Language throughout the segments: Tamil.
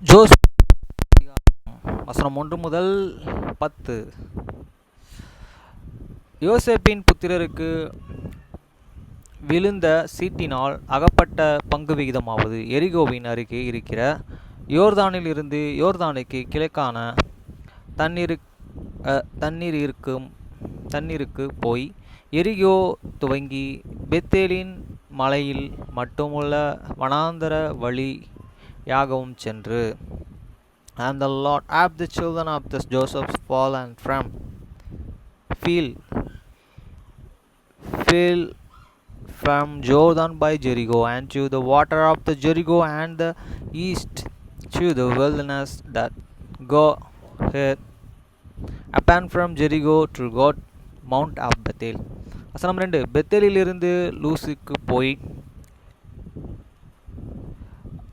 ஜோஸ் வசனம் 1 முதல் 10. யோசேப்பின் புத்திரருக்கு விழுந்த சீட்டினால் அகப்பட்ட பங்கு விகிதமாவது, எரிகோவின் அருகே இருக்கிற யோர்தானில் இருந்து யோர்தானுக்கு கிழக்கான தண்ணீருக்கு போய் எரிகோ துவங்கி பெத்தேலின் மலையில் மட்டுமுள்ள வனாந்தர வழியாகவும் சென்று. And the Lord of the children of the Joseph fallen from Jordan by Jericho, and to the water of the Jericho, and the east to the wilderness that go ahead upon from Jericho to God Mount of Bethel. வசனம் 2. பெத்தேலிலிருந்து லூஸுக்கு போய்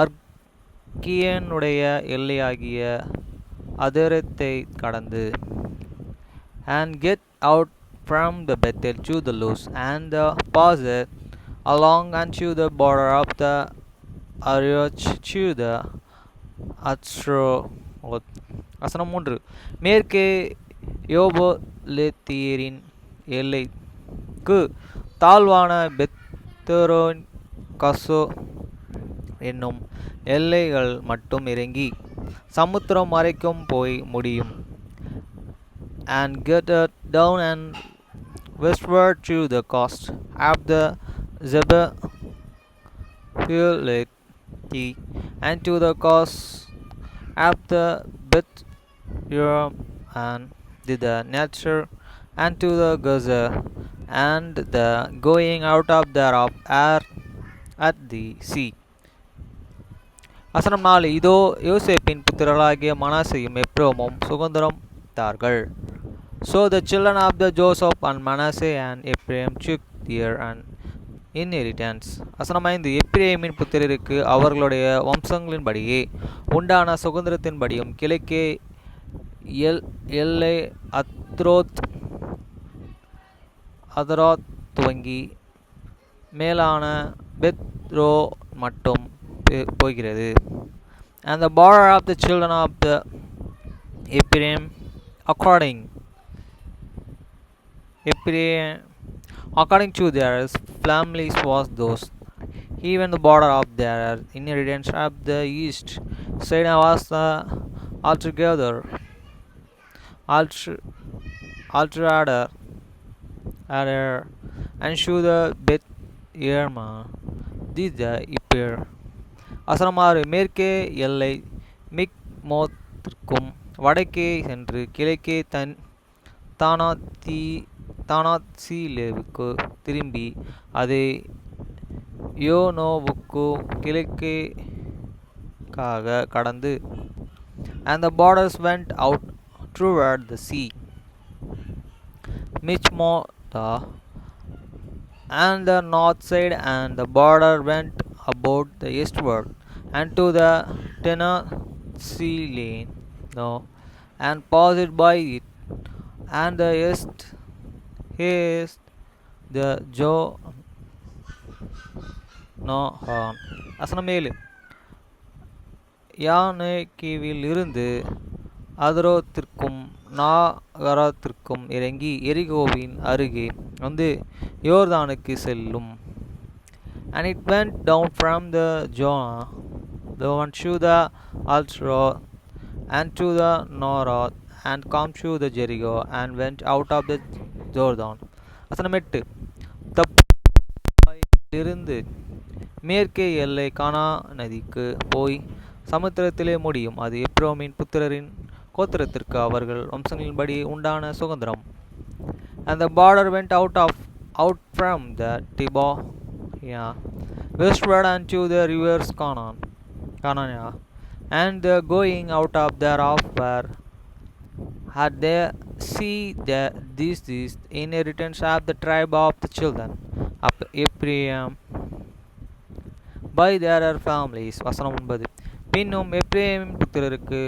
அர்கியனுடைய எல்லையாகிய அதேரத்தை கடந்து. And get out from the Bethel to the Luz, and pass it along unto the border of the Arioch to the Atsroth. வசனம் 3. மேற்கே யோபோலேத்தியரின் எல்லைக்கு தாழ்வான பெத்தோரோன் கசோ என்னும் எல்லைகள் மட்டும் இறங்கி சமுத்திரம் வரைக்கும் போய் முடியும். And get down and westward to the coast of the Zebulun and to the coast of the Beth-Yoram and the Netzer and to the Gaza, and the going out of thereof are at the sea. வசனம் 4. இதோ யோசேப்பின் புத்திரர்களாகிய மனாசேயும் எப்ரோமும் சுதந்திரம் தார்கள். So the children of the Joseph and Manasseh and Ephraim took their inheritance. வசனம் 5. எப்பிரேமின் புத்திரருக்கு அவர்களுடைய வம்சங்களின்படியே உண்டான சுதந்திரத்தின்படியும் கிழக்கே எல்லை அதரோத் துவங்கி மேலான பெத்ரோ மட்டும் போகிறது. And the border of the children of the Ephraim according to their families was those. Even the border of their inheritance of the east side was altogether and to the Beth Yerma this the Ipir. வசனம் 6. மேற்கே எல்லை மிக்மோத்திற்கும் வடக்கே சென்று கிழக்கே தானாத்சீலேவுக்கு திரும்பி அதை யோனோவுக்கு கிழக்கேக்காக கடந்து. And the borders went out toward the sea, Michmotha, and the north side, and the border went about the eastward, and to the Tenasseline, and passed by it, and the east the Jonohan. வசனம் 7. யானேக்கிவில் இருந்து அதரோத்திற்கும் நாகராத்திற்கும் இறங்கி எரிகோவின் அருகே வந்து யோர்தானுக்கு செல்லும். And it went down from the Jordan to the Altroth and to the North, and come to the Jericho, and went out of the Jordan. வசனம் 8. தப்புலிருந்து மேற்கே எல்லை கானா நதிக்கு போய் சமுத்திரத்திலே முடியும். அது எப்ரோமின் புத்திரரின் கோத்திரத்திற்கு அவர்கள் வம்சங்களின்படி உண்டான சுதந்திரம். And the border went out out from the Tibah westward unto the rivers Canaan, and the going out of thereof were had they see this inheritance of the tribe of the children of Ephraim by their families. வசனம் 9. பின்னும் எப்ரேமின் புத்திரருக்கு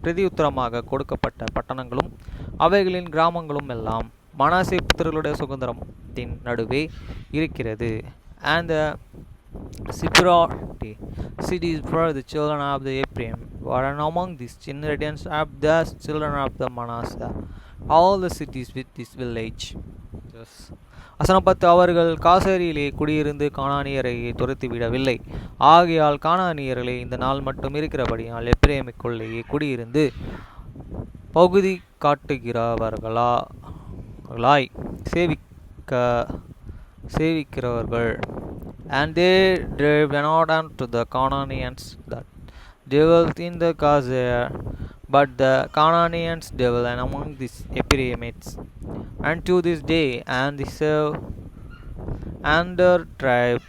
பிரதியுத்தரமாக கொடுக்கப்பட்ட பட்டணங்களும் அவைகளின் கிராமங்களும் எல்லாம் மனாசே புத்திரர்களுடைய சுதந்திரத்தின் நடுவே இருக்கிறது. And the Separate cities for the children of the Ephraim, and among these inheritance of the children of the Manasseh, all the cities with this village. Yes. வசனம் 10 அவர்கள் காசேரியிலே குடியிருந்து கானானியரை துரத்திவிடவில்லை. ஆகையால் கானானியர்களே இந்த நாள் மட்டும் இருக்கிறபடியால் எப்பிரேமிக்குள்ளேயே குடியிருந்து பகுதி காட்டுகிறவர்களாய் சேவிக்கிறவர்கள். And they drave not unto the Canaanians that dwelt in the Gazer, but the Canaanians dwell among the Ephraimites, and to this day, and the serve and their tribe.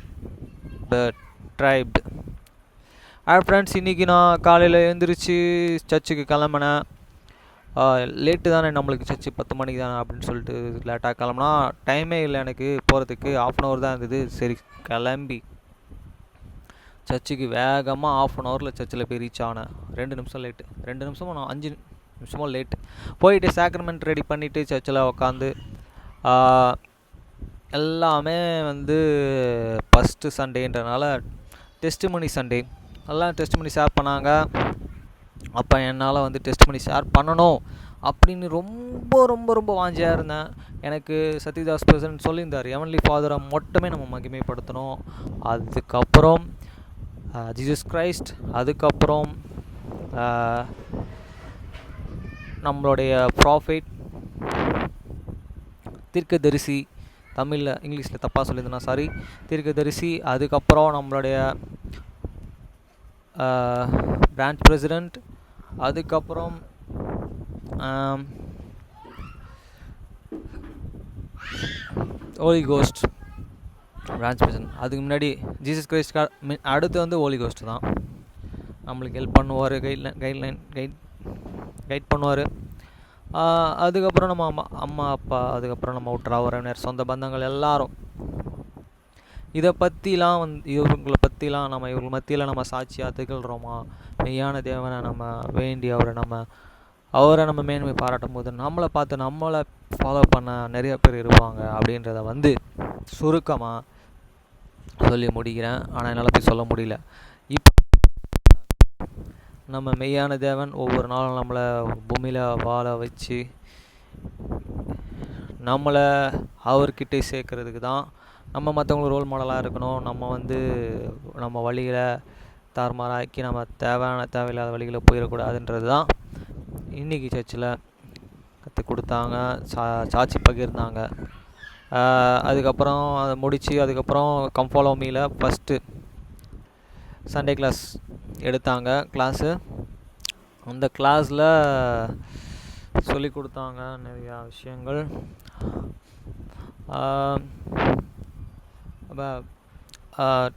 Friends, இன்றைக்கி நான் காலையில் எழுந்திரிச்சு சர்ச்சுக்கு கிளம்புனேன். லேட்டு தானே நம்மளுக்கு சர்ச்சு 10 மணிக்கு தானே அப்படின்னு சொல்லிட்டு லேட்டாக கிளம்புனா டைமே இல்லை எனக்கு போகிறதுக்கு. 1/2 தான் இருந்தது. சரி கிளம்பி சர்ச்சுக்கு வேகமாக 1/2 சர்ச்சில் போய் ரீச் ஆனேன். 2 நிமிஷம் லேட்டு, 2 நிமிஷமும் 5 நிமிஷமும் லேட்டு. போயிட்டு சாக்ரமெண்ட் ரெடி பண்ணிவிட்டு சர்ச்சில் உக்காந்து எல்லாமே ஃபஸ்ட்டு சண்டேன்றனால டெஸ்டிமனி சண்டே எல்லாம் டெஸ்டிமனி ஷேர் பண்ணாங்க. அப்போ என்னால் டெஸ்டிமனி ஷேர் பண்ணணும் அப்படின்னு ரொம்ப ரொம்ப ரொம்ப வாஞ்சியாக இருந்தேன். எனக்கு சத்யதாஸ் பிரசன் சொல்லியிருந்தார், ஹெவன்லி ஃபாதரை மட்டுமே நம்ம மகிமைப்படுத்தணும், அதுக்கப்புறம் ஜீசஸ் கிரைஸ்ட், அதுக்கப்புறம் நம்மளுடைய ப்ராஃபிட் தீர்க்கதரிசி, தமிழில் இங்கிலீஷில் தப்பாக சொல்லியிருந்தேன்னா சாரி, தீர்க்கதரிசி, அதுக்கப்புறம் நம்மளுடைய பிரான்ச் பிரசிடெண்ட், அதுக்கப்புறம் ஹோலி கோஸ்ட் பிரான்ச் பிரசிடெண்ட். அதுக்கு முன்னாடி ஜீசஸ் கிரைஸ்ட், அடுத்து ஹோலி கோஸ்ட் தான் நம்மளுக்கு ஹெல்ப் பண்ணுவார், கைட் பண்ணுவார். அதுக்கப்புறம் நம்ம அம்மா அப்பா, அதுக்கப்புறம் நம்ம உற்றார் உறவினர், சொந்த பந்தங்கள் எல்லாரும். இதை பற்றிலாம் இவங்களை பற்றிலாம் இவங்க மத்தியில் நம்ம சாட்சியாக திகழ்கிறோமா? மெய்யான தேவனை நம்ம வேண்டி அவரை நம்ம மேன்மை பாராட்டும் போது நம்மளை பார்த்து நம்மளை ஃபாலோ பண்ண நிறைய பேர் இருப்பாங்க அப்படின்றத சுருக்கமாக சொல்லி முடிக்கிறேன். ஆனால் என்னால் போய் சொல்ல முடியல. இப்போ நம்ம மெய்யான தேவன் ஒவ்வொரு நாளும் நம்மளை பூமியில் வாழ வச்சு நம்மளை அவர்கிட்ட சேர்க்கறதுக்கு தான். நம்ம மற்றவங்களுக்கு ரோல் மாடலாக இருக்கணும். நம்ம வழியில் தாறுமாறாக்கி நம்ம தேவையில்லாத வழிகளை போயிடக்கூடாதுன்றது தான் இன்றைக்கி சர்ச்சில் கற்றுக் கொடுத்தாங்க, சாட்சி பகிர்ந்தாங்க. அதுக்கப்புறம் அதை முடித்து அதுக்கப்புறம் கம் ஃபாலோ மீல ஃபஸ்ட்டு சண்டே கிளாஸ் எடுத்தாங்க கிளாஸு. அந்த கிளாஸில் சொல்லி கொடுத்தாங்க நிறையா விஷயங்கள்.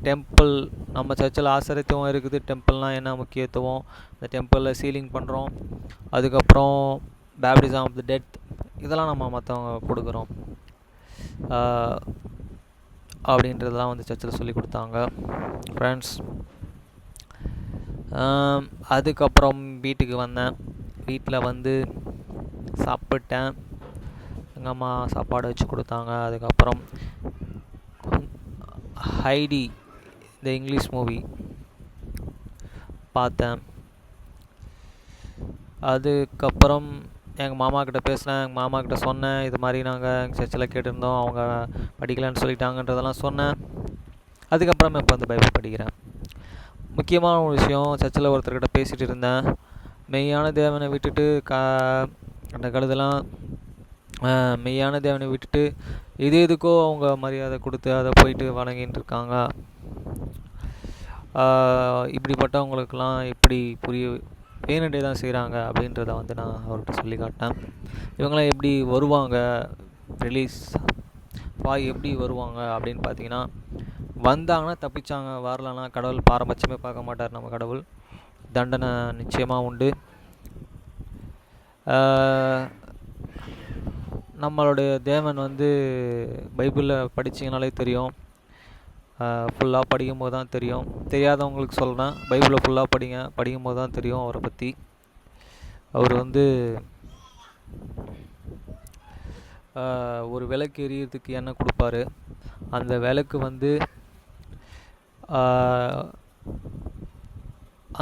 டெம்பிள், நம்ம சர்ச்சில் ஆச்சரியத்துவம் இருக்குது. டெம்பிள்னால் என்ன முக்கியத்துவம், இந்த டெம்பிளில் சீலிங் பண்ணுறோம், அதுக்கப்புறம் பேப்டிசம் ஆஃப் த டெத், இதெல்லாம் நம்ம மற்றவங்க கொடுக்குறோம் அப்படின்றதெல்லாம் சர்ச்சில் சொல்லி கொடுத்தாங்க ஃப்ரெண்ட்ஸ். அதுக்கப்புறம் வீட்டுக்கு வந்தேன். வீட்டில் சாப்பிட்டேன். எங்கள் அம்மா சாப்பாடு வச்சு கொடுத்தாங்க. அதுக்கப்புறம் ஹைடி இந்த இங்கிலீஷ் மூவி பார்த்தேன். அதுக்கப்புறம் எங்கள் மாமாக்கிட்ட பேசினேன். எங்கள் மாமாக்கிட்ட சொன்னேன், இது மாதிரி நாங்கள் எங்கள் சர்ச்சில் கேட்டிருந்தோம், அவங்க படிக்கலான்னு சொல்லிட்டாங்கன்றதெல்லாம் சொன்னேன். அதுக்கப்புறம் இப்போ பைபிள் படிக்கிறேன். முக்கியமான ஒரு விஷயம், சர்ச்சில் ஒருத்தர்கிட்ட பேசிகிட்டு இருந்தேன். மெய்யான தேவனை விட்டுட்டு அந்த கழுதெல்லாம் மெய்யான தேவனை விட்டுட்டு எதுக்கோ அவங்க மரியாதை கொடுத்து அதை போயிட்டு வணங்கிட்டு இருக்காங்க. இப்படிப்பட்டவங்களுக்கெல்லாம் எப்படி வேணுண்டே தான் செய்கிறாங்க அப்படின்றத நான் அவர்கிட்ட சொல்லி காட்டினேன். இவங்களாம் எப்படி வருவாங்க, எப்படி வருவாங்க அப்படின்னு பார்த்தீங்கன்னா, வந்தாங்கன்னா தப்பிச்சாங்க, வரலன்னா கடவுள் பாரபட்சமே பார்க்க மாட்டார். நம்ம கடவுள் தண்டனை நிச்சயமாக உண்டு. நம்மளுடைய தேவன் பைபிளில் படிச்சிங்கனாலே தெரியும், ஃபுல்லாக படிக்கும்போது தான் தெரியும். தெரியாதவங்களுக்கு சொல்கிறேன், பைபிளை ஃபுல்லாக படிக்கும்போது தான் தெரியும் அவரை பற்றி. அவர் ஒரு விளக்கு எரியறதுக்கு எண்ணெய் கொடுப்பாரு. அந்த விளக்கு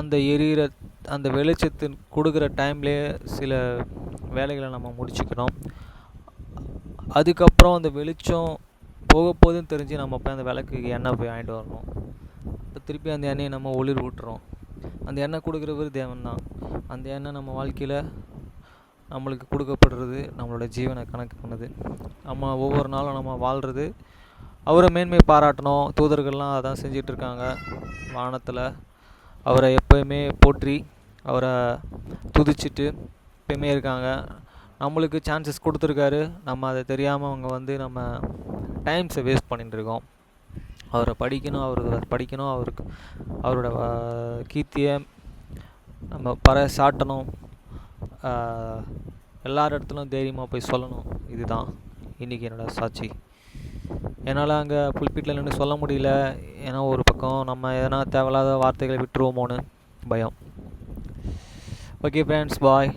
அந்த எரியிற அந்த வெளிச்சத்தின் கொடுக்குற டைம்லேயே சில வேலைகளை நம்ம முடிச்சுக்கணும். அதுக்கப்புறம் அந்த வெளிச்சம் போக போகுதுன்னு தெரிஞ்சு நம்ம போய் அந்த விளக்குக்கு எண்ணெய் போய் வாங்கிட்டு வரணும். இப்போ திருப்பி அந்த எண்ணெயை நம்ம ஒளிர் விட்டுறோம். அந்த எண்ணெய் கொடுக்குறவர் தேவன் தான். அந்த எண்ணெய் நம்ம வாழ்க்கையில் நம்மளுக்கு கொடுக்கப்படுறது நம்மளோட ஜீவனை கணக்கு பண்ணுது. நம்ம ஒவ்வொரு நாளும் நம்ம வாழ்கிறது அவரை மேன்மை பாராட்டணும். தூதர்கள்லாம் அதான் செஞ்சிட்ருக்காங்க வானத்தில். அவரை எப்போயுமே போற்றி அவரை துதிச்சிட்டு எப்பயுமே இருக்காங்க. நம்மளுக்கு சான்சஸ் கொடுத்துருக்காரு. நம்ம அதை தெரியாமல் அவங்க நம்ம டைம்ஸை வேஸ்ட் பண்ணிட்டுருக்கோம். அவரை படிக்கணும், அவருக்கு அவரோட கீர்த்தியை நம்ம சாட்டணும். எல்லார் இடத்துலையும் தைரியமாக போய் சொல்லணும். இதுதான் இன்றைக்கி என்னோடய சாட்சி. என்னால் அங்கே புல்பீட்டில் நின்று சொல்ல முடியல. ஏன்னா ஒரு பக்கம் நம்ம எதனா தேவையில்லாத வார்த்தைகளை விட்டுருவோமோன்னு பயம். ஓகே ஃப்ரெண்ட்ஸ், பாய்.